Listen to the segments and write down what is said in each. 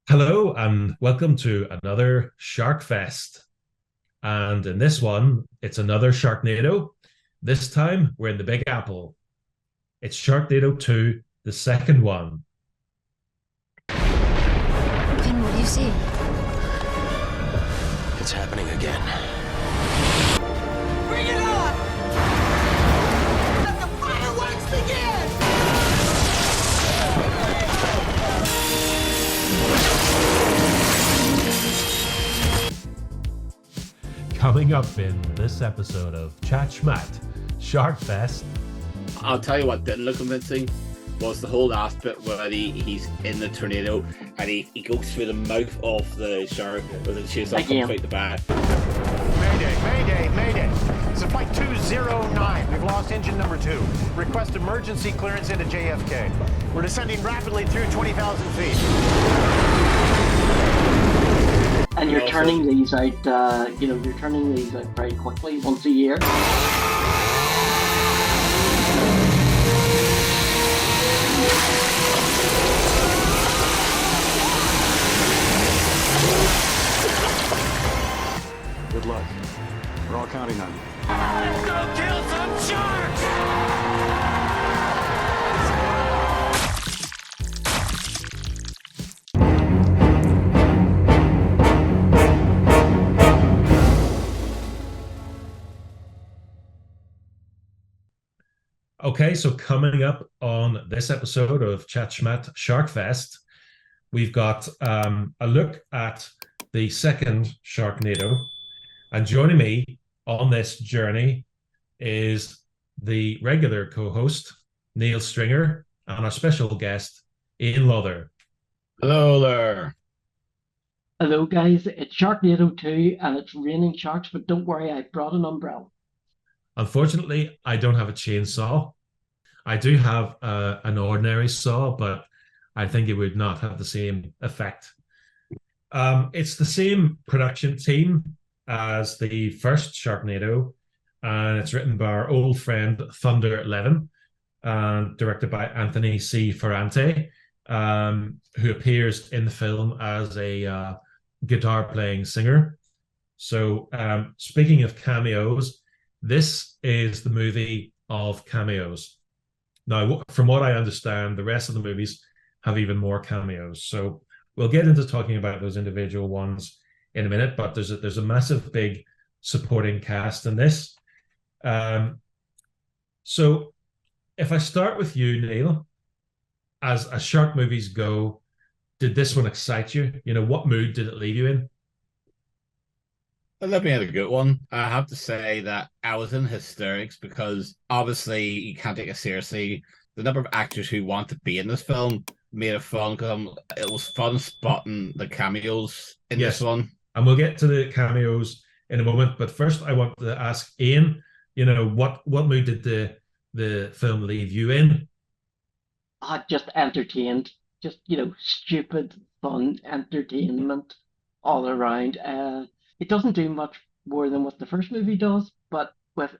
Hello and welcome to another Sharkfest. And in this one, it's another Sharknado. This time, we're in the Big Apple. It's Sharknado 2, the second one. Finn, what do you see? It's happening again. Bring it on! Let the fireworks begin! Coming up in this episode of Schmat, Sharkfest. I'll tell you what didn't look convincing was the whole last bit where he's in the tornado and he goes through the mouth of the shark with the chase off comes out the back. Mayday. It's a flight 209. We've lost engine number 2. Request emergency clearance into JFK. We're descending rapidly through 20,000 feet. And you're turning these out, you're turning these out very quickly, once a year. Good luck. We're all counting on you. Let's go kill some sharks! Okay, so coming up on this episode of Schmat Sharkfest, we've got a look at the second Sharknado. And joining me on this journey is the regular co-host, Neil Stringer, and our special guest, Ian Lother. Hello there. Hello guys, it's Sharknado 2 and it's raining sharks, but don't worry, I brought an umbrella. Unfortunately, I don't have a chainsaw. I do have an ordinary saw, but I think it would not have the same effect. It's the same production team as the first Sharknado, and it's written by our old friend Thunder Levin and directed by Anthony C. Ferrante, who appears in the film as a guitar-playing singer. So speaking of cameos, this is the movie of cameos. Now, from what I understand, the rest of the movies have even more cameos. So we'll get into talking about those individual ones in a minute, but there's a massive, big supporting cast in this. So if I start with you, Neil, as shark movies go, did this one excite you? You know, what mood did it leave you in? Let me have a good one. I have to say that I was in hysterics because obviously you can't take it seriously. The number of actors who want to be in this film made it fun because it was fun spotting the cameos in this one. And we'll get to the cameos in a moment. But first, I want to ask Ian, you know, what mood did the film leave you in? Just entertained, just, stupid, fun entertainment all around. It doesn't do much more than what the first movie does, but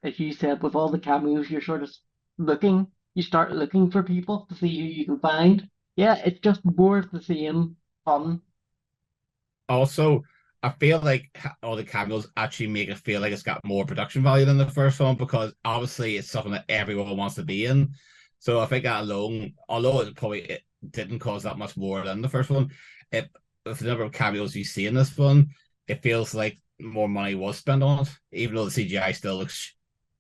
as you said, with all the cameos, you're sort of you start looking for people to see who you can find. Yeah, it's just more of the same fun. Also, I feel like all the cameos actually make it feel like it's got more production value than the first one because obviously it's something that everyone wants to be in. So I think that alone, although it didn't cost that much more than the first one, with the number of cameos you see in this one, it feels like more money was spent on it, even though the CGI still looks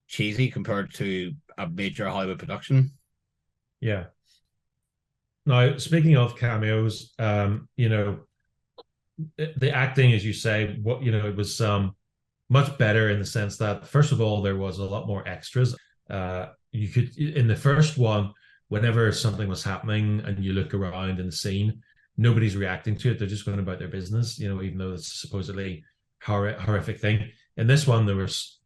cheesy compared to a major Hollywood production. Yeah. Now, speaking of cameos, the acting, as you say, it was much better in the sense that, first of all, there was a lot more extras. You could, in the first one, whenever something was happening and you look around in the scene, nobody's reacting to it. They're just going about their business, even though it's supposedly horrific thing. In this one, there was,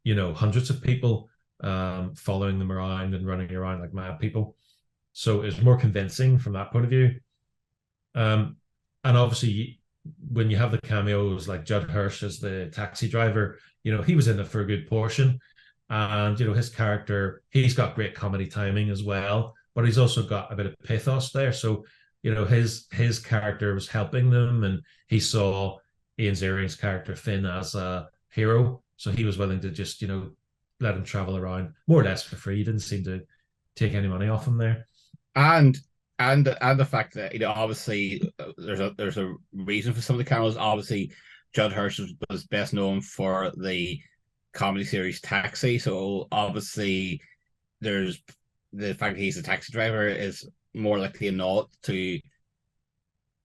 hundreds of people following them around and running around like mad people. So it's more convincing from that point of view. And obviously, when you have the cameos like Judd Hirsch as the taxi driver, he was in it for a good portion. And, his character, he's got great comedy timing as well, but he's also got a bit of pathos there. So his character was helping them, and he saw Ian Ziering's character Finn as a hero, so he was willing to just let him travel around more or less for free. He didn't seem to take any money off him there. And the fact that obviously there's a reason for some of the cameos. Obviously, Judd Hirsch was best known for the comedy series Taxi, so obviously there's the fact that he's a taxi driver is more likely a nod to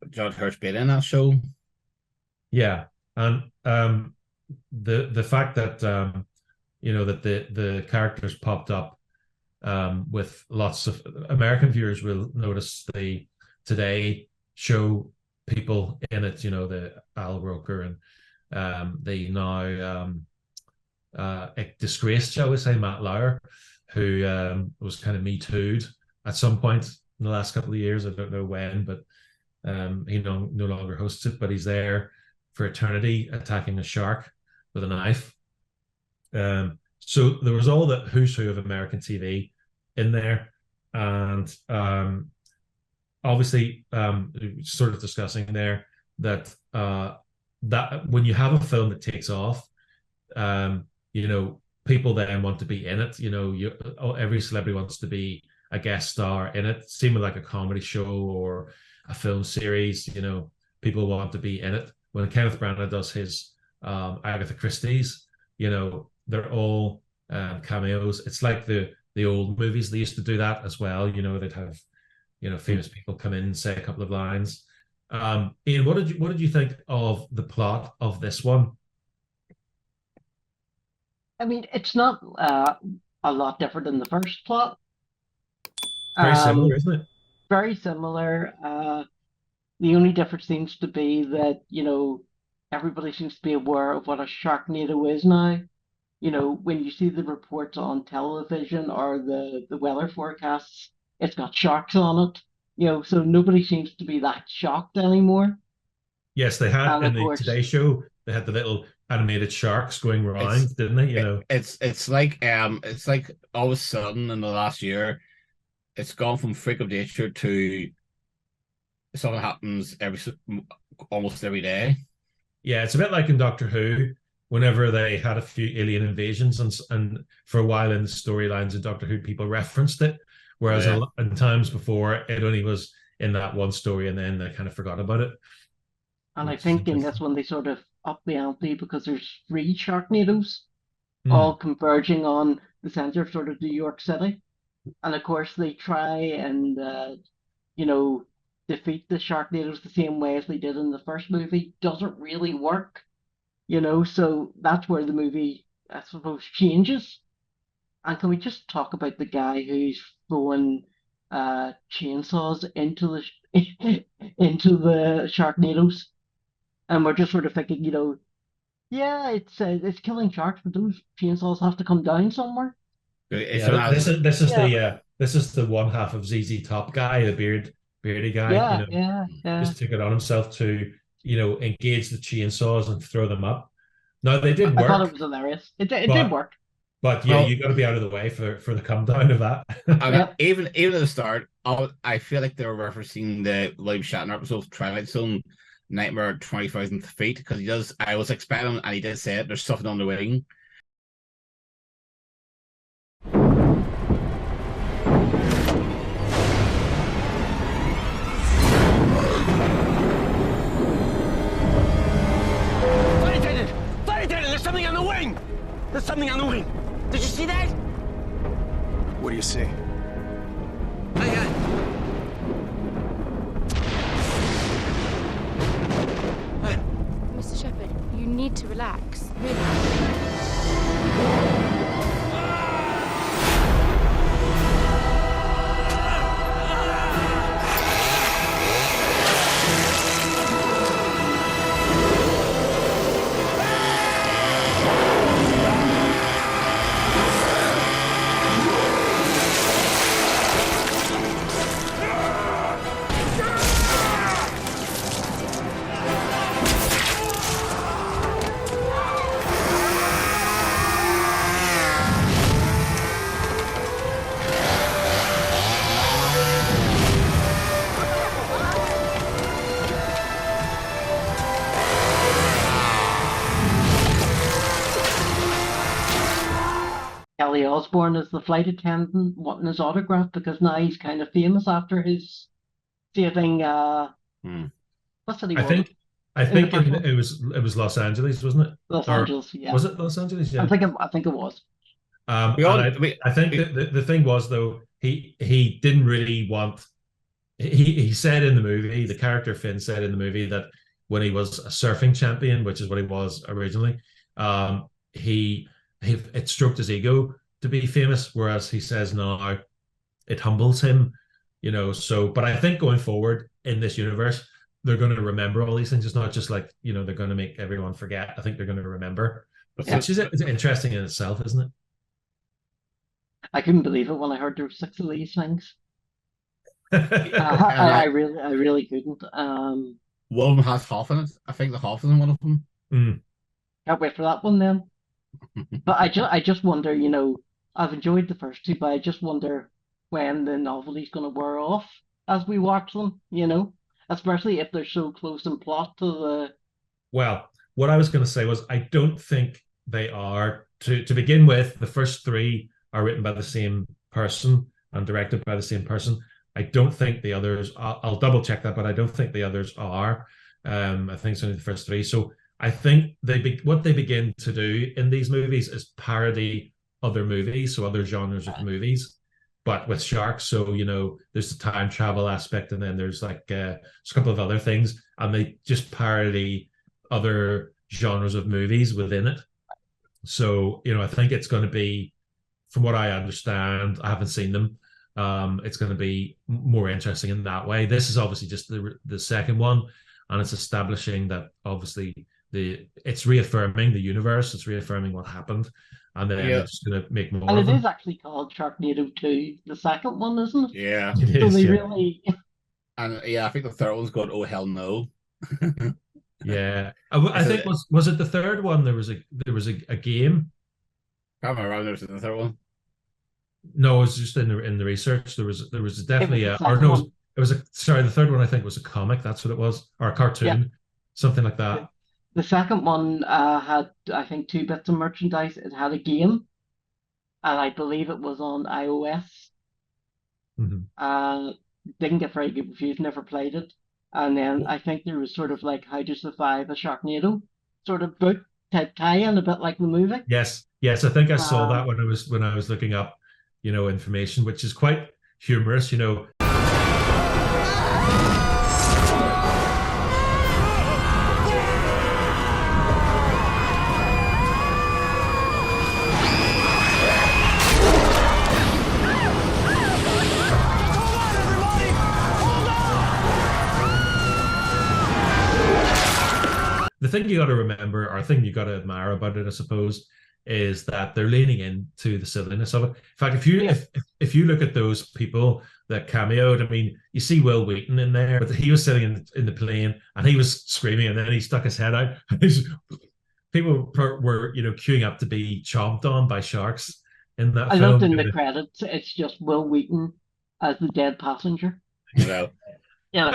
Judd Hirsch being in that show. Yeah, and the fact that that the characters popped up with lots of American viewers will notice the Today show people in it. The Al Roker and the now disgraced, shall we say, Matt Lauer, who was kind of Me Too'd at some point in the last couple of years. I don't know when, but he no longer hosts it, but he's there for eternity attacking a shark with a knife. So there was all the who's who of American TV in there. And obviously, sort of discussing there that when you have a film that takes off, people then want to be in it. Every celebrity wants to be a guest star in it. Seeming like a comedy show or a film series, people want to be in it. When Kenneth Branagh does his Agatha Christie's, they're all cameos. It's like the old movies. They used to do that as well. They'd have famous people come in and say a couple of lines. Ian, what did you think of the plot of this one? I mean, it's not a lot different than the first plot. Very similar, isn't it? Very similar. The only difference seems to be that, everybody seems to be aware of what a Sharknado is now. When you see the reports on television or the weather forecasts, it's got sharks on it. So nobody seems to be that shocked anymore. Yes, they had in the Today show, they had the little animated sharks going around, didn't they? It's like all of a sudden in the last year, it's gone from freak of nature to something happens almost every day. Yeah, it's a bit like in Doctor Who, whenever they had a few alien invasions, and for a while in the storylines in Doctor Who, people referenced it, whereas in times before, it only was in that one story, and then they kind of forgot about it. And I think in this one, they sort of up the ante because there's 3 Sharknados, all converging on the center of sort of New York City. And of course, they try and, defeat the Sharknados the same way as they did in the first movie. Doesn't really work, so that's where the movie, I suppose, changes. And can we just talk about the guy who's throwing chainsaws into the Sharknados? And we're just sort of thinking, yeah, it's killing sharks, but those chainsaws have to come down somewhere. Yeah, this is the one half of ZZ Top guy, the beardy guy. Yeah. Just took it on himself to engage the chainsaws and throw them up. Now they did work. I thought it was hilarious. It did work. But yeah, you got to be out of the way for the come down of that. Even at the start, I feel like they were referencing the William Shatner episode of Twilight Zone, Nightmare at 20,000 Feet, because he does. I was expecting, and he did say it. There's something on the wing. There's something on the wing! There's something on the wing! Did you see that? What do you see? Mr. Shepherd, you need to relax. Really. Kelly Osbourne as the flight attendant wanting his autograph because now he's kind of famous after his saving. What city I was think it? I think the first one? it was Los Angeles, wasn't it? Los Or Angeles, yeah. was it Los Angeles? Yeah. I think it was. I think that the thing was though he didn't really want. He said in the movie, the character Finn said in the movie that when he was a surfing champion, which is what he was originally, he it stroked his ego to be famous, whereas he says now it humbles him, So, but I think going forward in this universe, they're going to remember all these things. It's not just like they're going to make everyone forget. I think they're going to remember, which is it's interesting in itself, isn't it? I couldn't believe it when I heard there were 6 of these things. I really couldn't. One of them has Hoff in it. I think the Hoff is in one of them. Can't wait for that one then. But I just wonder, I've enjoyed the first two, but I just wonder when the novelty's going to wear off as we watch them, especially if they're so close in plot to the. Well, what I was going to say was I don't think they are. To begin with, the first 3 are written by the same person and directed by the same person. I don't think the others. I'll double check that, but I don't think the others are. I think it's only the first 3. So I think what they begin to do in these movies is parody other movies, so other genres of movies, but with sharks. So there's the time travel aspect, and then there's like a couple of other things, and they just parody other genres of movies within it. So I think it's going to be, from what I understand, I haven't seen them. It's going to be more interesting in that way. This is obviously just the second one, and it's establishing that obviously it's reaffirming the universe, it's reaffirming what happened, and then it's just going to make more. And it is actually called Sharknado 2, the second one, isn't it? Yeah, it so is, they really. And I think the third one's called Oh Hell No. Yeah, I think was it the third one? There was a game. I can't remember if there was the third one. No, it was just in the research. There was definitely the third one I think was a comic. That's what it was, or a cartoon, something like that. The second one had, I think, 2 bits of merchandise. It had a game, and I believe it was on iOS. Didn't get very good reviews, never played it. And then I think there was sort of like How to Survive a Sharknado sort of book type tie-in, a bit like the movie. Yes. I think I saw that when I was looking up, information, which is quite humorous, The thing you got to remember, or thing you got to admire about it, I suppose, is that they're leaning into the silliness of it. In fact, if you look at those people that cameoed, I mean, you see Will Wheaton in there, but he was sitting in the plane and he was screaming, and then he stuck his head out. People were queuing up to be chomped on by sharks in that film. I looked in the credits. It's just Will Wheaton as the dead passenger. Why do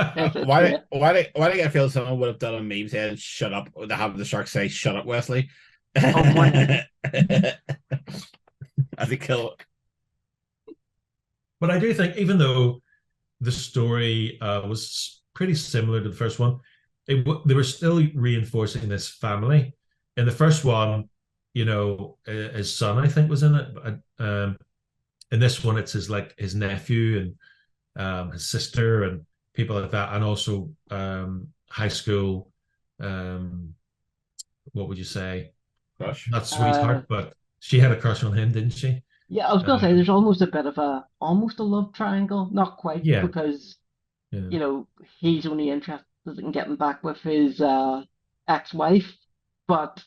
I feel someone would have done a meme saying "Shut up"? To have the shark say "Shut up, Wesley." I think kill. But I do think, even though the story was pretty similar to the first one, they were still reinforcing this family. In the first one, his son, I think, was in it. But, in this one, it's his nephew and his sister and people like that, and also high school. What would you say? Crush. Not sweetheart, but she had a crush on him, didn't she? Yeah, I was gonna say there's almost a bit of a love triangle, not quite, because he's only interested in getting back with his ex-wife, but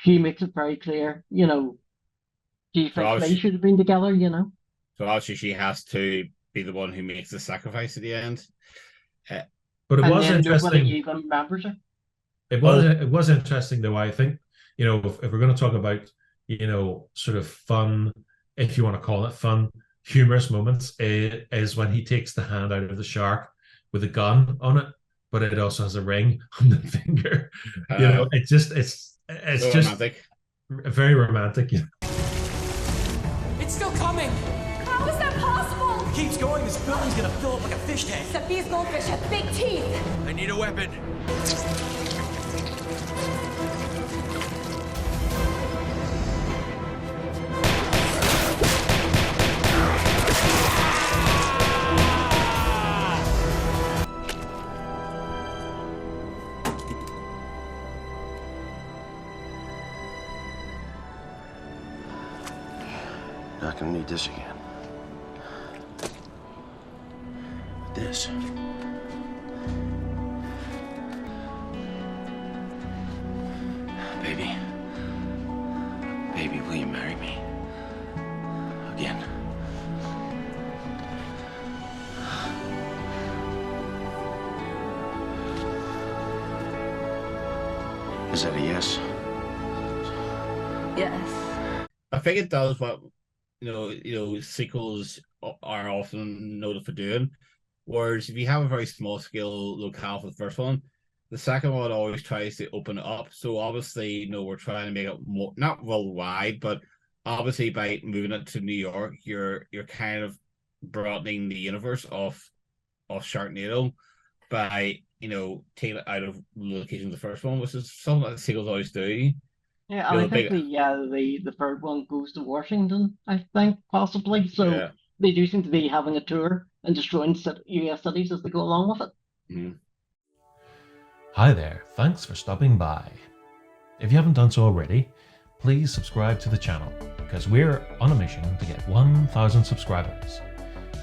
she makes it very clear, she thinks they should have been together, So obviously she has to be the one who makes the sacrifice at the end. But it was interesting. Nobody even remembers her. It was interesting though. I think if we're going to talk about sort of fun, if you want to call it fun, humorous moments, is when he takes the hand out of the shark with a gun on it, but it also has a ring on the finger. It's just romantic. Very romantic. It's still coming! How is that possible? It keeps going, this building's gonna fill up like a fish tank. Except these goldfish have big teeth. I need a weapon. Not gonna need this again. But this. Baby. Baby, will you marry me? Again. Is that a yes? Yes. I think it does what sequels are often noted for doing. Whereas if you have a very small scale locale for the first one, the second one always tries to open it up. So obviously, we're trying to make it more not worldwide, but obviously by moving it to New York, you're kind of broadening the universe of Sharknado by taking it out of the location of the first one, which is something that sequels always do. Yeah, and I think the third one goes to Washington, I think, possibly. So they do seem to be having a tour and destroying US cities as they go along with it. Mm-hmm. Hi there, thanks for stopping by. If you haven't done so already, please subscribe to the channel because we're on a mission to get 1,000 subscribers.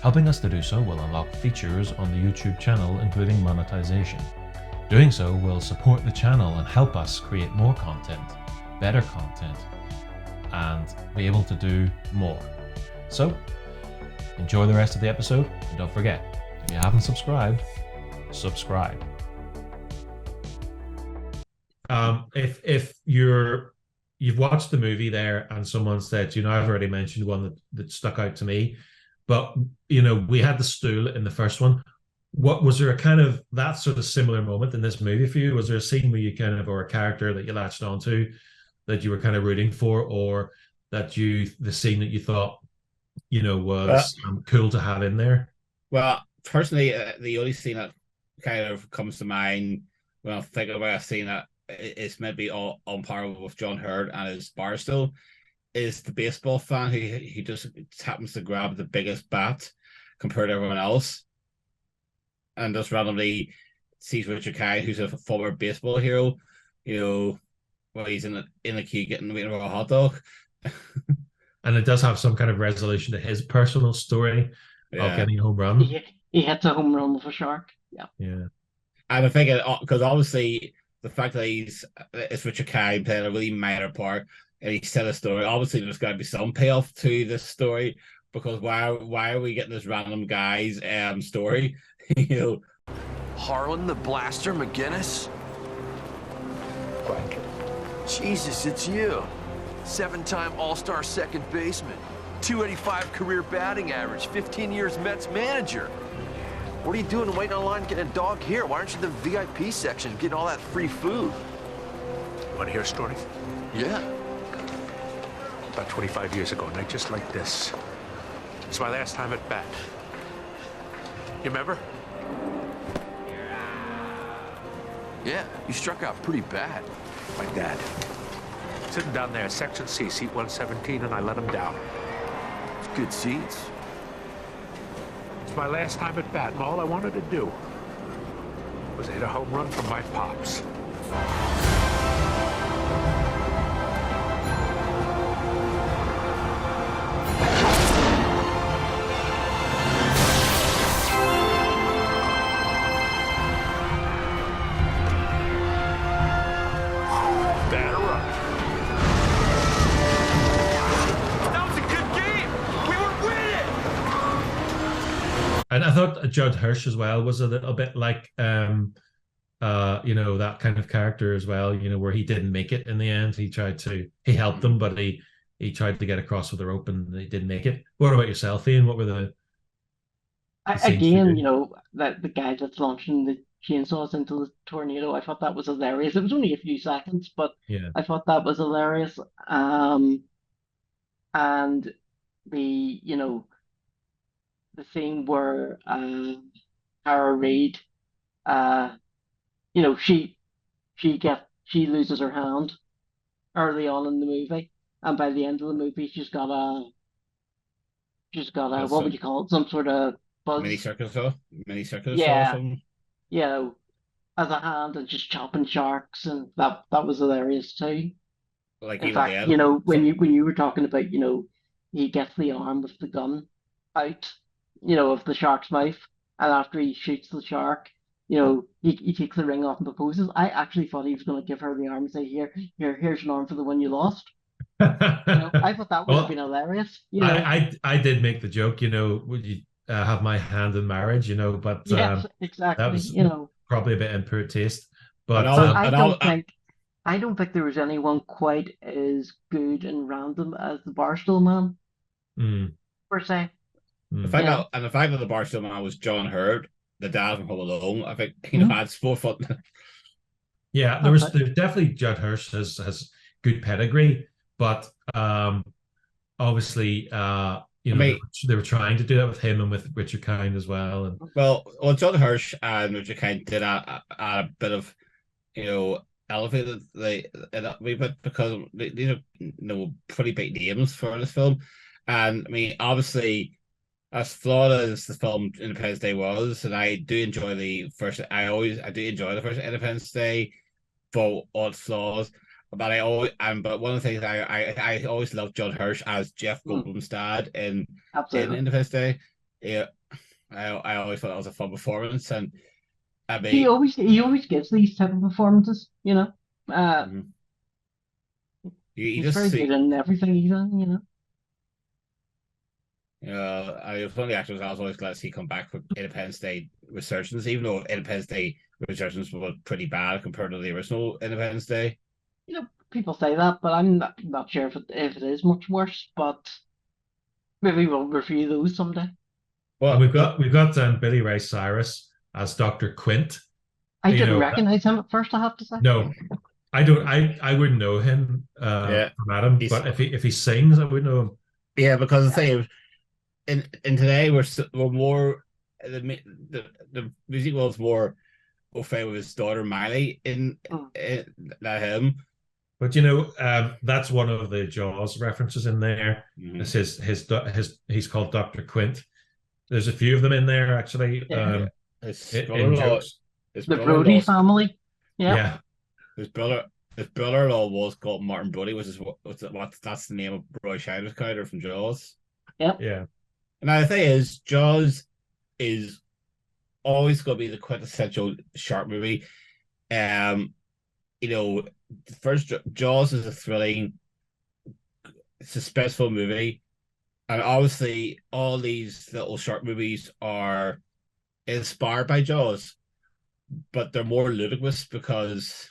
Helping us to do so will unlock features on the YouTube channel, including monetization. Doing so will support the channel and help us create more content, better content, and be able to do more. So, enjoy the rest of the episode, and don't forget, if you haven't subscribed, subscribe. If you've watched the movie there and someone said, I've already mentioned one that stuck out to me, but we had the stool in the first one. What was there a kind of that sort of similar moment in this movie for you? Was there a scene where you or a character that you latched onto that you were kind of rooting for, or that the scene that you thought was cool to have in there? Well, personally, the only scene that kind of comes to mind when I think about a scene that is meant to be all on par with John Hurt and his bar stool is the baseball fan who he just happens to grab the biggest bat compared to everyone else, and just randomly sees Richard Kind, who's a former baseball hero, while he's in the queue waiting for a hot dog. And it does have some kind of resolution to his personal story of getting a home run. He hits a home run with a shark. Yeah. And I think because obviously the fact that it's Richard Kind playing a really minor part and he said a story, obviously there's got to be some payoff to this story, because why are we getting this random guy's story? Harlan the Blaster McGinnis? Jesus, it's you. 7-time All-Star second baseman, 285 career batting average, 15 years Mets manager. What are you doing waiting online getting a dog here? Why aren't you in the VIP section getting all that free food? Want to hear a story? Yeah. About 25 years ago, a night just like this. It's my last time at bat. You remember? Yeah, you struck out pretty bad. My dad. Sitting down there, Section C, seat 117, and I let him down. It's good seats. It's my last time at bat, and all I wanted to do was hit a home run from my pops. And I thought Judd Hirsch as well was a little bit like, that kind of character as well, where he didn't make it in the end. He helped them, but he tried to get across with the rope and he didn't make it. What about yourself, Ian? What were the again, that the guy that's launching the chainsaws into the tornado, I thought that was hilarious. It was only a few seconds, but yeah, I thought that was hilarious. And the the scene where Tara Reid, uh, she loses her hand early on in the movie, and by the end of the movie, she's got a what would you call it? Some sort of buzz. Mini circus saw, or Yeah, something. As a hand and just chopping sharks, and that was hilarious too. Like In Evil fact, Dead. when you were talking about, he gets the arm with the gun out, of the shark's mouth, and after he shoots the shark, he takes the ring off and proposes. I actually thought he was going to give her the arm and say, here's an arm for the one you lost. I thought that would have been hilarious. I did make the joke, would you have my hand in marriage, but Yes, exactly. that was probably a bit in poor taste. But I don't think there was anyone quite as good and random as the Barstool Man, per se. The fact that the Barstool Man was John Hurt, the dad from Home Alone, I think adds more fun. Yeah, there's definitely Judd Hirsch has good pedigree, but obviously they were trying to do that with him and with Richard Kind as well. And well, Judd Hirsch and Richard Kind did a bit of elevated a wee bit because these are pretty big names for this film, and I mean obviously as flawed as the film Independence Day was, and I do enjoy the first Independence Day for all its flaws. But but one of the things I always loved Judd Hirsch as Jeff Goldblum's dad in Independence Day. Yeah, I always thought that was a fun performance, and I mean he always gives these type of performances, He he's very good in everything he's done, I was one of the actors I was always glad to see come back for Independence Day Resurgence, even though Independence Day Resurgence was pretty bad compared to the original Independence Day. People say that, but I'm not sure if it is much worse. But maybe we'll review those someday. Well, we've got Billy Ray Cyrus as Dr. Quint. I didn't recognize him at first, I have to say. No, I don't. I wouldn't know him from Adam, but if he sings, I would know him. Yeah, because the thing is, in today we're more the music world's more au fait with his daughter Miley in than him. But that's one of the Jaws references in there. It's he's called Dr. Quint. There's a few of them in there actually. The Brody family. Yeah. His brother-in-law was called Martin Brody, which is that's the name of Roy Scheider's character from Jaws. Yep. Yeah. And the thing is, Jaws is always going to be the quintessential shark movie. The first Jaws is a thrilling, suspenseful movie, and obviously all these little shark movies are inspired by Jaws, but they're more ludicrous because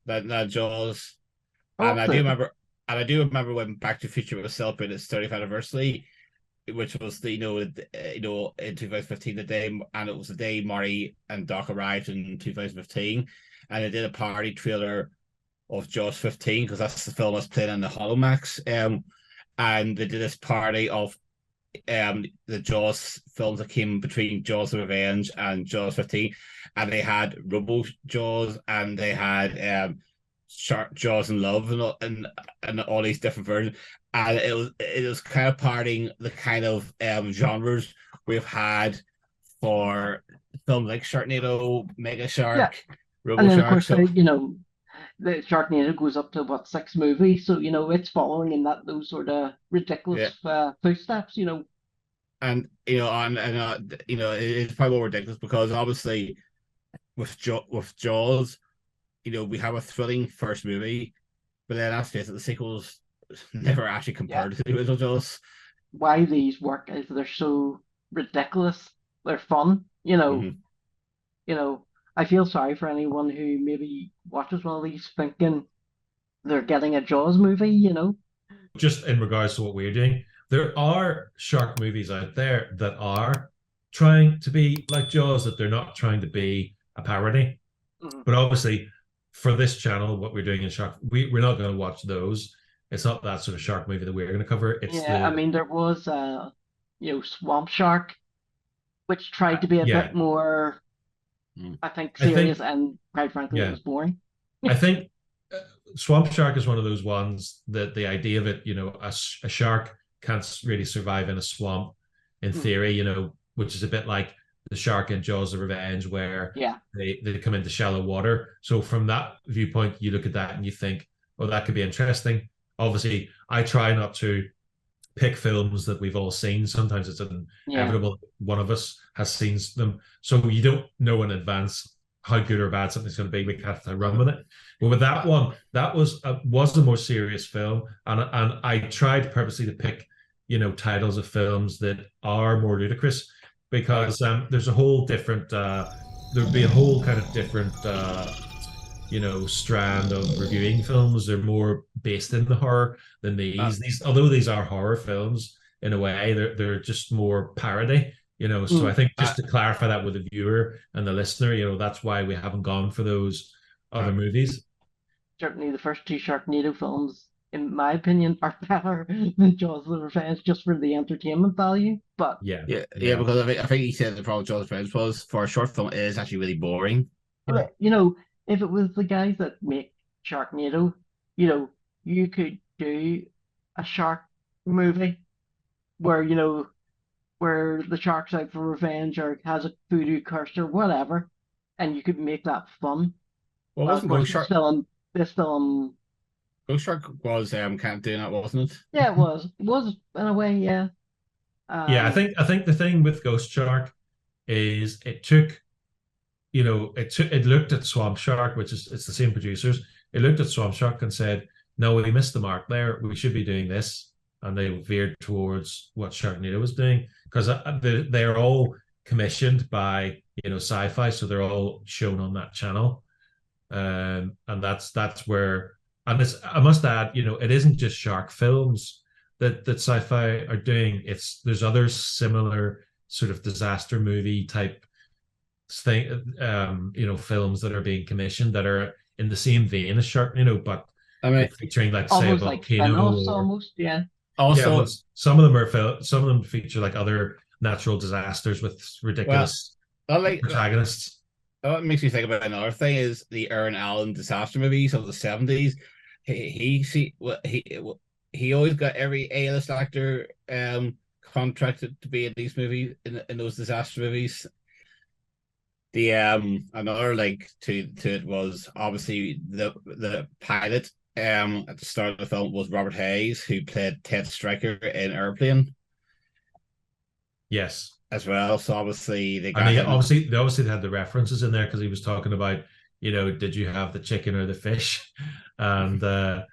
that Jaws. And I do remember when Back to the Future was celebrating its 30th anniversary, which was in 2015 the day, and it was the day Marty and Doc arrived in 2015. And they did a parody trailer of Jaws 15 because that's the film that's playing in the Holomax. And they did this parody of the Jaws films that came between Jaws: The Revenge and Jaws 15, and they had Robo Jaws and they had Shark Jaws and Love and all these different versions. And it was kind of parodying the kind of genres we've had for films like Sharknado, Mega Shark. Yeah. And then, of course, the Sharknado goes up to 6 movies, so it's following in those sort of ridiculous footsteps, And it's probably more ridiculous because obviously with Jaws, we have a thrilling first movie, but then let's face it, the sequels never actually compared to the original Jaws. Why these work is they're so ridiculous, they're fun, I feel sorry for anyone who maybe watches one of these thinking they're getting a Jaws movie, Just in regards to what we're doing, there are shark movies out there that are trying to be like Jaws, that they're not trying to be a parody. But obviously, for this channel, what we're doing in Shark, we're not going to watch those. It's not that sort of shark movie that we're going to cover. It's Yeah, I mean, there was Swamp Shark, which tried to be a bit more, I think, serious, and quite frankly, it was boring. I think Swamp Shark is one of those ones that the idea of it, a shark can't really survive in a swamp, in theory, which is a bit like the shark in Jaws of Revenge, where they come into shallow water. So from that viewpoint, you look at that and you think, oh, that could be interesting. Obviously, I try not to pick films that we've all seen. Sometimes it's inevitable one of us has seen them. So you don't know in advance how good or bad something's going to be. We have to run with it. But with that one, that was a more serious film, and I tried purposely to pick titles of films that are more ludicrous, because there's a whole different there'd be a whole kind of different strand of reviewing films. They're more based in the horror than these, although these are horror films in a way, they're just more parody. So I think just to clarify that with the viewer and the listener, that's why we haven't gone for those other movies. Certainly the first two Sharknado films, in my opinion, are better than Jaws of Revenge, just for the entertainment value. But because I think he said the problem with Jaws of Revenge was, for a short film, it is actually really boring. But, if it was the guys that make Sharknado, you could do a shark movie where, where the shark's out for revenge or has a voodoo curse or whatever, and you could make that fun. Well, wasn't Ghost Shark? Ghost Shark was kind of doing that, wasn't it? Yeah, it was. It was in a way, yeah. I think the thing with Ghost Shark is it looked at Swamp Shark, which is it's the same producers. It looked at Swamp Shark and said, "No, we missed the mark there. We should be doing this," and they veered towards what Sharknado was doing, because they're all commissioned by Sci-Fi, so they're all shown on that channel, and that's where. And I must add, it isn't just shark films that Sci-Fi are doing. There's other similar sort of disaster movie type thing, films that are being commissioned that are in the same vein as Sharknado, but featuring, like, say, a volcano. Almost, yeah. Also, some of them feature like other natural disasters with ridiculous protagonists. What makes me think about another thing is the Aaron Allen disaster movies of the 70s. He always got every A-list actor contracted to be in these movies, in those disaster movies. The another link to it was obviously the pilot at the start of the film was Robert Hayes, who played Ted Stryker in Airplane. Yes, as well. So obviously they obviously had the references in there, because he was talking about, did you have the chicken or the fish? And that's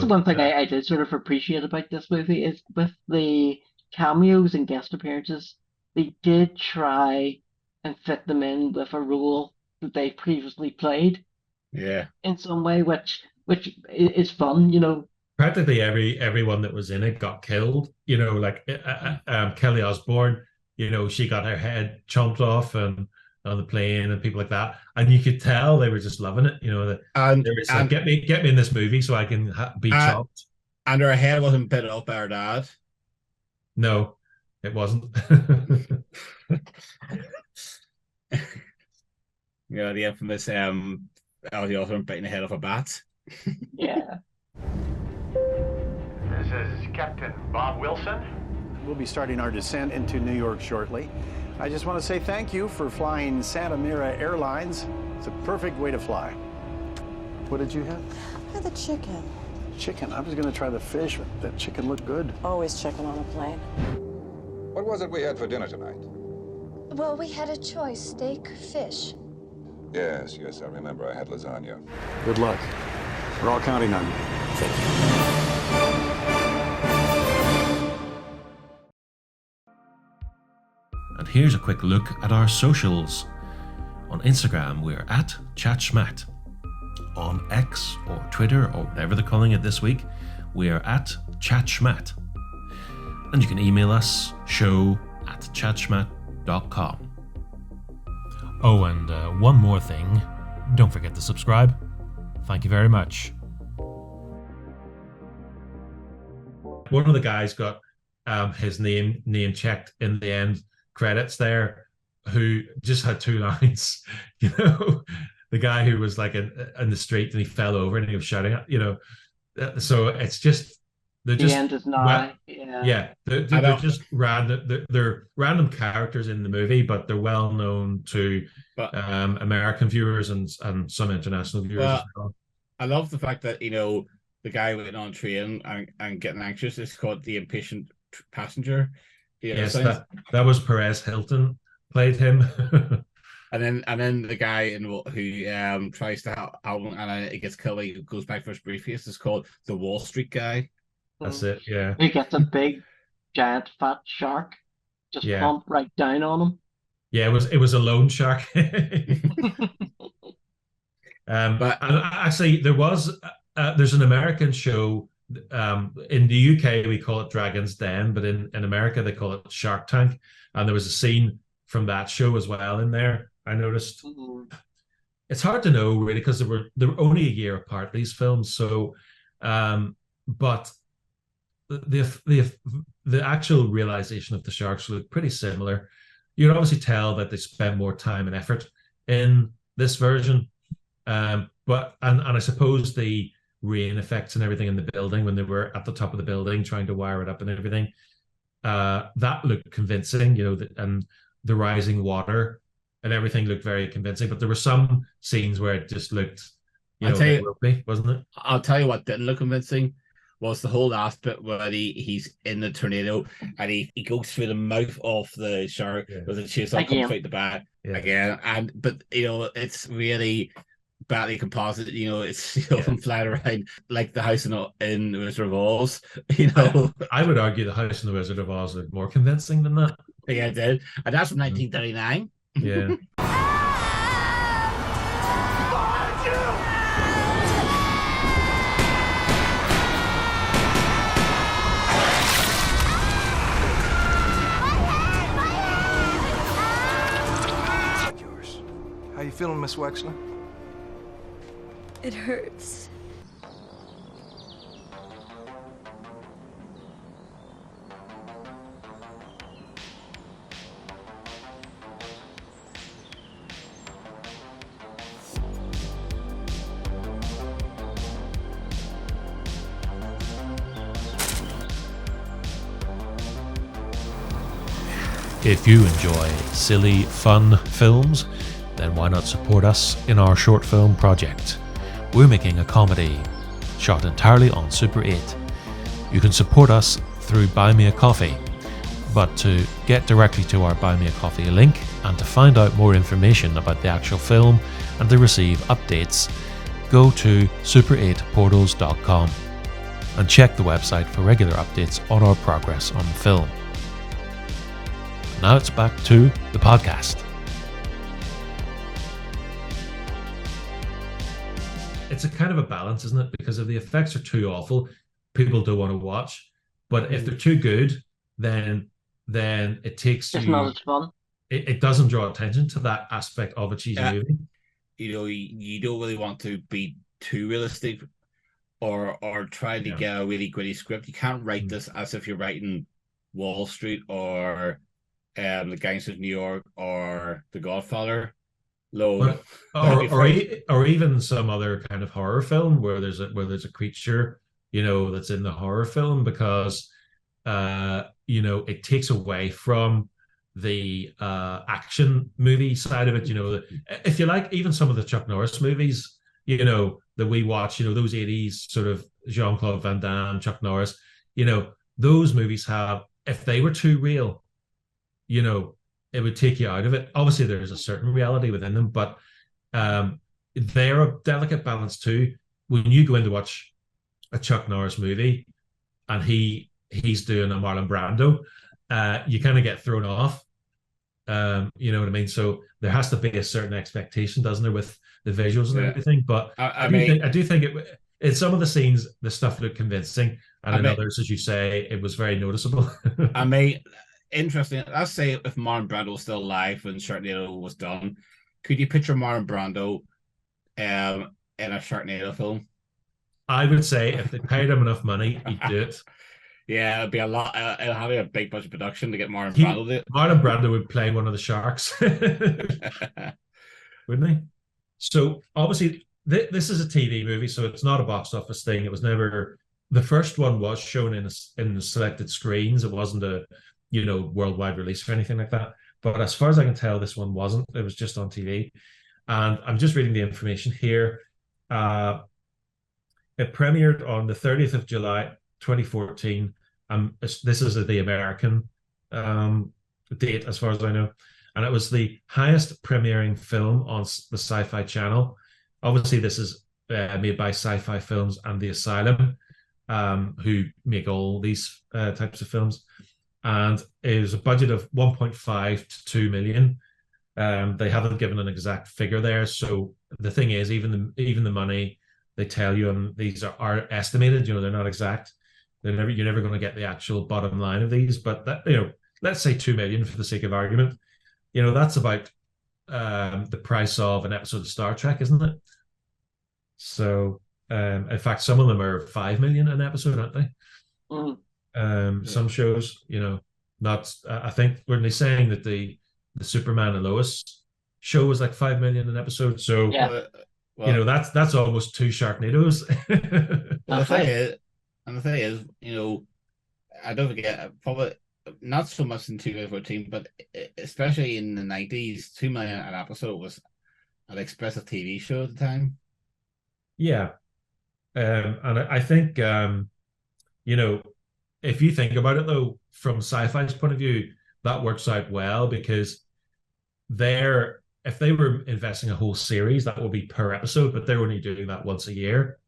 the one thing I did sort of appreciate about this movie, is with the cameos and guest appearances, they did try and fit them in with a role that they previously played. Yeah. In some way, which is fun, Practically everyone that was in it got killed. Like Kelly Osbourne, she got her head chomped off and on the plane, and people like that, and you could tell they were just loving it. They were like, get me in this movie so I can be chopped. And her head wasn't bit off by her dad. No, it wasn't. The infamous Ozzy Osbourne biting the head off a bat. Yeah. This is Captain Bob Wilson. We'll be starting our descent into New York shortly. I just want to say thank you for flying Santa Mira Airlines. It's a perfect way to fly. What did you have? I had the chicken. Chicken? I was going to try the fish, but that chicken looked good. Always chicken on a plane. What was it we had for dinner tonight? Well, we had a choice, steak, fish. Yes, I remember. I had lasagna. Good luck. We're all counting on you. Thank you. And here's a quick look at our socials. On Instagram, we're at ChatSchmat. On X or Twitter or whatever they're calling it this week, we are at ChatSchmat. And you can email us, show@chatschmat.com. Oh, and one more thing. Don't forget to subscribe. Thank you very much. one of the guys got his name checked in the end credits there, who just had 2 lines. You know, the guy who was like in the street and he fell over and he was shouting at, you know. So it's just they're The just end is nigh. Yeah. they're just random. They're random characters in the movie, but they're well known to American viewers and some international viewers as well. I love the fact that, you know, the guy waiting on a train and getting anxious is called the impatient passenger. You know, Yes, that was Perez Hilton played him. And then the guy who tries to help him and it gets killed. He goes back for his briefcase. Is called the Wall Street guy. That's it. Yeah. He gets a big, giant, fat shark just pumped right down on him. Yeah, it was a loan shark. But actually, there's an American show. In the UK, we call it Dragon's Den, but in America, they call it Shark Tank. And there was a scene from that show as well in there. I noticed. It's hard to know really because they were only a year apart, these films. So, but the actual realization of the sharks look pretty similar. You can obviously tell that they spent more time and effort in this version. But I suppose the rain effects and everything in the building when they were at the top of the building trying to wire it up and everything, that looked convincing, you know, and the rising water and everything looked very convincing. But there were some scenes where it just looked, ropey, wasn't it? I'll tell you what didn't look convincing was the whole last bit where he's in the tornado and he goes through the mouth of the shark with the chase on comes out the back again. But you know, it's really badly composite, you know, it's flying around like the house in the Wizard of Oz, you know. I would argue the house in the Wizard of Oz looked more convincing than that. Yeah, it did. And that's from 1939. Yeah. How you feeling, Miss Wexler? It hurts. If you enjoy silly, fun films, then why not support us in our short film project? We're making a comedy shot entirely on Super 8. You can support us through Buy Me a Coffee, but to get directly to our Buy Me a Coffee link and to find out more information about the actual film and to receive updates, go to super8portals.com and check the website for regular updates on our progress on the film. Now it's back to the podcast. It's a kind of a balance, isn't it? Because if the effects are too awful, people don't want to watch. But if they're too good, then it takes it's not as fun. It doesn't draw attention to that aspect of a cheesy movie. You know, you don't really want to be too realistic or try to get a really gritty script. You can't write this as if you're writing Wall Street or The Gangsters of New York or The Godfather. Or even some other kind of horror film where there's a creature, you know, that's in the horror film, because you know, it takes away from the action movie side of it. You know, if you like, even some of the Chuck Norris movies, you know, that we watch, you know, those 80s sort of Jean-Claude Van Damme, Chuck Norris, you know, those movies have, if they were too real, you know, it would take you out of it. Obviously, there's a certain reality within them, but they're a delicate balance too. When you go in to watch a Chuck Norris movie and he's doing a Marlon Brando, you kind of get thrown off. You know what I mean? So there has to be a certain expectation, doesn't there, with the visuals and everything? But I do think in some of the scenes, the stuff looked convincing, and in others, as you say, it was very noticeable. Interesting. Let's say if Marlon Brando was still alive when Sharknado was done, could you picture Marlon Brando in a Sharknado film? I would say if they paid him enough money, he'd do it. Yeah, it'd be a lot. It'll have a big budget production to get Marlon Brando to do it. Marlon Brando would play one of the sharks, wouldn't he? So obviously, this is a TV movie, so it's not a box office thing. It was never. The first one was shown in selected screens. It wasn't a worldwide release or anything like that. But as far as I can tell, this one wasn't. It was just on TV. And I'm just reading the information here. It premiered on the 30th of July, 2014. This is the American date, as far as I know. And it was the highest premiering film on the Sci-Fi Channel. Obviously, this is made by Sci-Fi Films and The Asylum, who make all these types of films. And it was a budget of 1.5 to 2 million. They haven't given an exact figure there. So the thing is, even the money they tell you, and these are estimated, they're not exact. You're never going to get the actual bottom line of these, but that, let's say 2 million for the sake of argument. That's about the price of an episode of Star Trek, isn't it? So, in fact, some of them are 5 million an episode, aren't they? Some shows, not. I think weren't they saying that the Superman and Lois show was like 5 million an episode? So, that's almost 2 Sharknados. Well, the thing is, I don't forget, probably not so much in 2014, but especially in the 90s, 2 million an episode was an expressive TV show at the time. Yeah. And I think, if you think about it, though, from Sci-Fi's point of view, that works out well because if they were investing a whole series, that would be per episode, but they're only doing that once a year.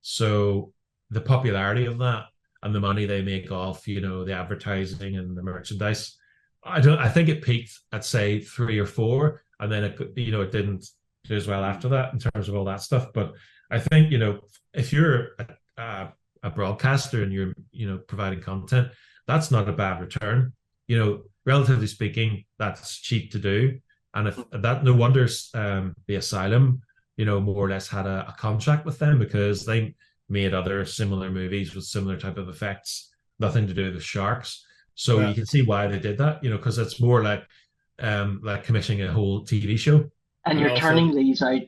So the popularity of that and the money they make off, the advertising and the merchandise, I think it peaked at say 3 or 4, and then it didn't do as well after that in terms of all that stuff. But I think if you're a broadcaster and you're providing content, that's not a bad return. Relatively speaking, that's cheap to do. And if that, no wonder the Asylum, more or less had a contract with them because they made other similar movies with similar type of effects, nothing to do with sharks. So you can see why they did that, because it's more like commissioning a whole TV show. And you're turning these out,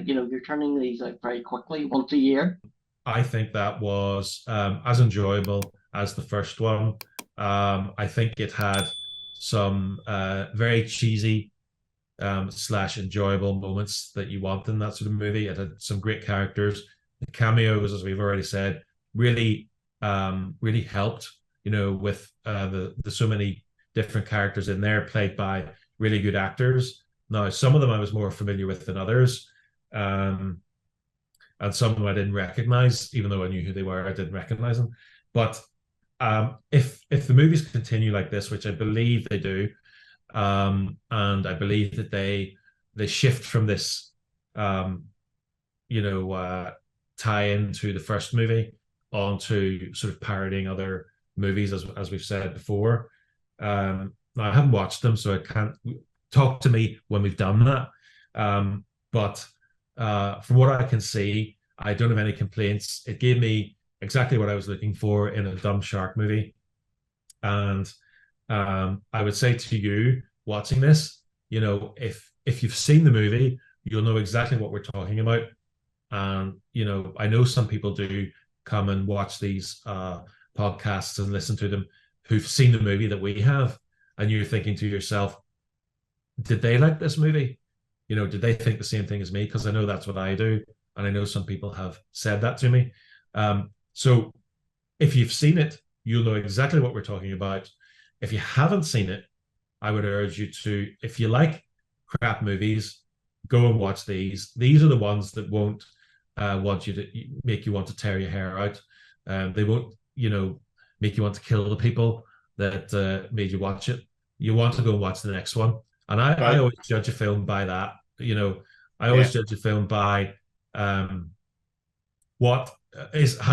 you're turning these out very quickly, once a year. I think that was as enjoyable as the first one. I think it had some very cheesy / enjoyable moments that you want in that sort of movie. It had some great characters. The cameos, as we've already said, really helped, with the so many different characters in there played by really good actors. Now, some of them I was more familiar with than others. And some of them I didn't recognize, even though I knew who they were, I didn't recognize them. But if the movies continue like this, which I believe they do, and I believe that they shift from this, tie into the first movie onto sort of parodying other movies, as we've said before. Now I haven't watched them, so I can't talk to me when we've done that. But from what I can see, I don't have any complaints. It gave me exactly what I was looking for in a dumb shark movie. And I would say to you watching this, if you've seen the movie, you'll know exactly what we're talking about. And, I know some people do come and watch these podcasts and listen to them who've seen the movie that we have. And you're thinking to yourself, did they like this movie? Did they think the same thing as me? Because I know that's what I do. And I know some people have said that to me. So if you've seen it, you'll know exactly what we're talking about. If you haven't seen it, I would urge you to, if you like crap movies, go and watch these. These are the ones that won't want you to make you want to tear your hair out. They won't, make you want to kill the people that made you watch it. You want to go and watch the next one. And I always judge a film by that. I always judge a film by has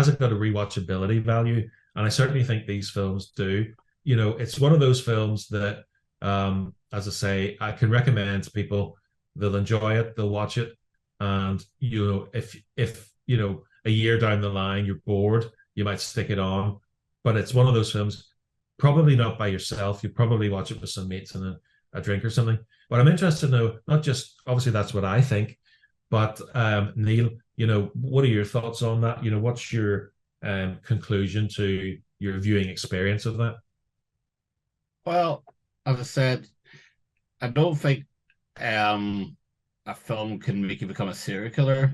it got a rewatchability value? And I certainly think these films do. It's one of those films that, as I say, I can recommend to people. They'll enjoy it, they'll watch it, and if a year down the line you're bored, you might stick it on but it's one of those films, probably not by yourself. You probably watch it with some mates and a drink or something. But I'm interested to know, not just obviously that's what I think, but Neil, what are your thoughts on that? What's your conclusion to your viewing experience of that? Well, as I said, I don't think a film can make you become a serial killer.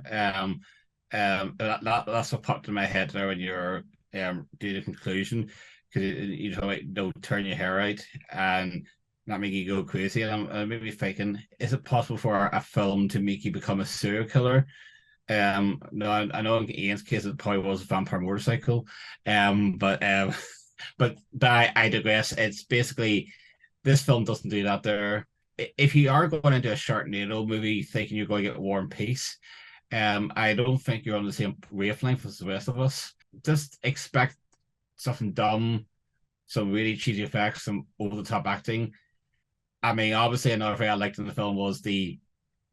That's what popped in my head there when you're doing the conclusion, because you talk about turn your hair out and not make you go crazy. And I'm maybe thinking, is it possible for a film to make you become a serial killer? No, I know in Ian's case it probably was a vampire motorcycle, but I digress. It's basically, this film doesn't do that. There, if you are going into a Sharknado movie thinking you're going to get War and Peace, I don't think you're on the same wavelength as the rest of us. Just expect something dumb, some really cheesy effects, some over the top acting. I mean, obviously, another thing I liked in the film was the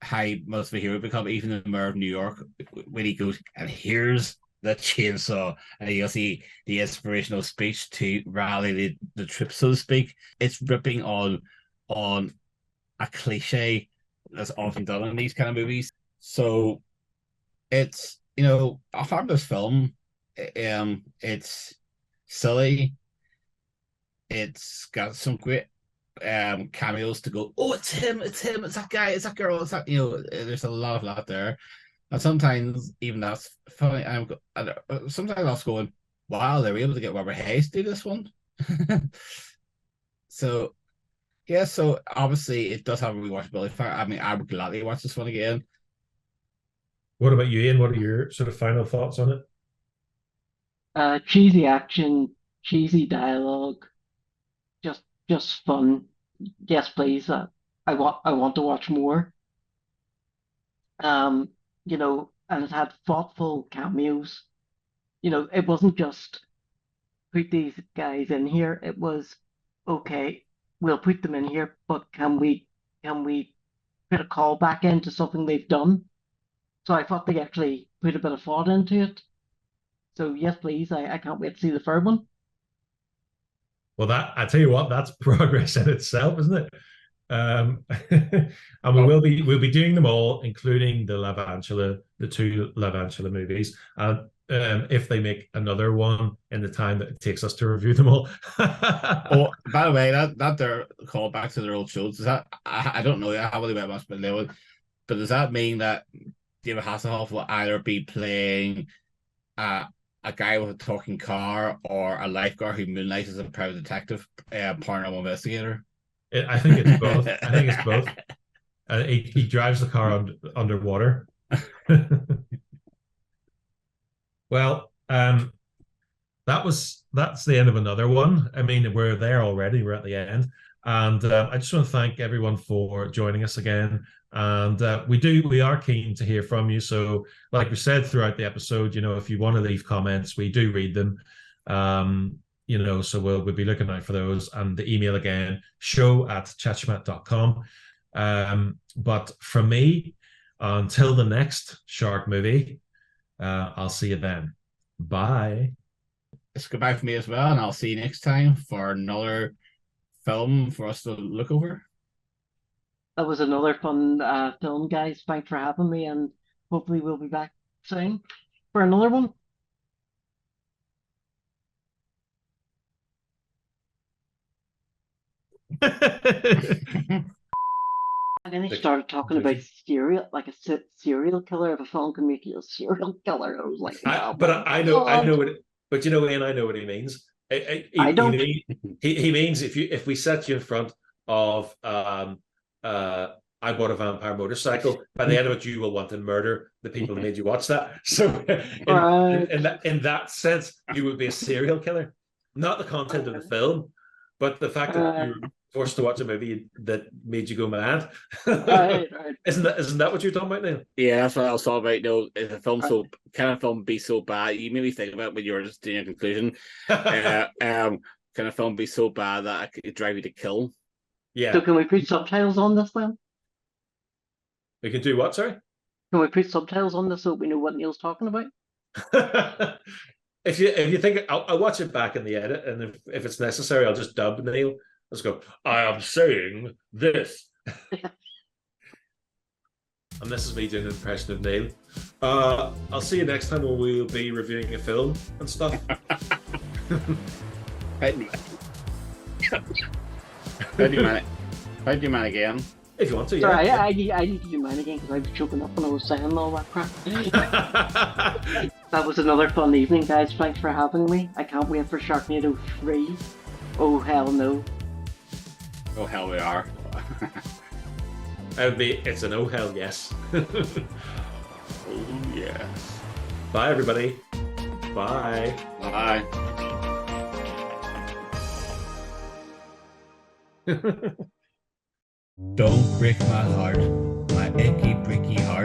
high most of a hero become, even the mayor of New York, when he goes, and here's the chainsaw, and you'll see the inspirational speech to rally the troops, so to speak. It's ripping on a cliche that's often done in these kind of movies. So it's, a harmless film. It's silly. It's got some great cameos to go, oh, it's him, it's that guy, it's that girl, it's that, there's a lot of that there. And sometimes even that's funny. Sometimes I was going, wow, they were able to get Robert Hayes to do this one. So yeah, so obviously it does have a rewatchability factor. I mean, I would gladly watch this one again. What about you, Ian? What are your sort of final thoughts on it? Cheesy action, cheesy dialogue, just fun. Yes, please. I want to watch more. And it had thoughtful cameos. It wasn't just put these guys in here. It was okay, we'll put them in here, but can we put a call back into something they've done? So I thought they actually put a bit of thought into it. So yes, please. I can't wait to see the third one. Well, I tell you what, that's progress in itself, isn't it? And we'll be doing them all, including the two Lavantula movies. And if they make another one in the time that it takes us to review them all. Oh, by the way, that they're called back to their old shows. Does that, I don't know how really much, but does that mean that David Hasselhoff will either be playing a guy with a talking car or a lifeguard who moonlights as a private detective, paranormal investigator? I think it's both. I think it's both. He drives the car underwater. Well, that's the end of another one. I mean, we're there already. We're at the end, and I just want to thank everyone for joining us again. And we are keen to hear from you. So, like we said throughout the episode, if you want to leave comments, we do read them. So we'll be looking out for those. And the email again, show@chatschmat.com. But from me, until the next shark movie, I'll see you then. Bye. It's goodbye for me as well, and I'll see you next time for another film for us to look over. That was another fun film, guys. Thanks for having me, and hopefully we'll be back soon for another one. And then they started talking about serial killer. If a film can make you a serial killer, I was like, I know what. But Ian, I know what he means. I don't. He means if we set you in front of I bought a vampire motorcycle, by the end of it, you will want to murder the people who made you watch that. So, in that sense, you would be a serial killer. Not the content of the film, but the fact that you're forced to watch a movie that made you go mad. Right. Isn't that what you're talking about now? Yeah, that's what I was talking about. Is a film can a film be so bad? You made me think about when you were just doing your conclusion. Can a film be so bad that it drive you to kill? Yeah. So can we put subtitles on this then? We can do what, sorry? Can we put subtitles on this so we know what Neil's talking about? If you think I'll watch it back in the edit, and if it's necessary, I'll just dub Neil. Let's go. I am saying this. And this is me doing an impression of Neil. I'll see you next time when we'll be reviewing a film and stuff. How do you man again? If you want to, Sorry, yeah. I need to do mine again because I was choking up when I was saying all that crap. That was another fun evening, guys. Thanks for having me. I can't wait for Sharknado 3. Oh, hell no. Oh, hell we are. It's an oh hell yes. Oh, yes. Bye, everybody. Bye. Bye. Don't break my heart, my achy, breaky heart.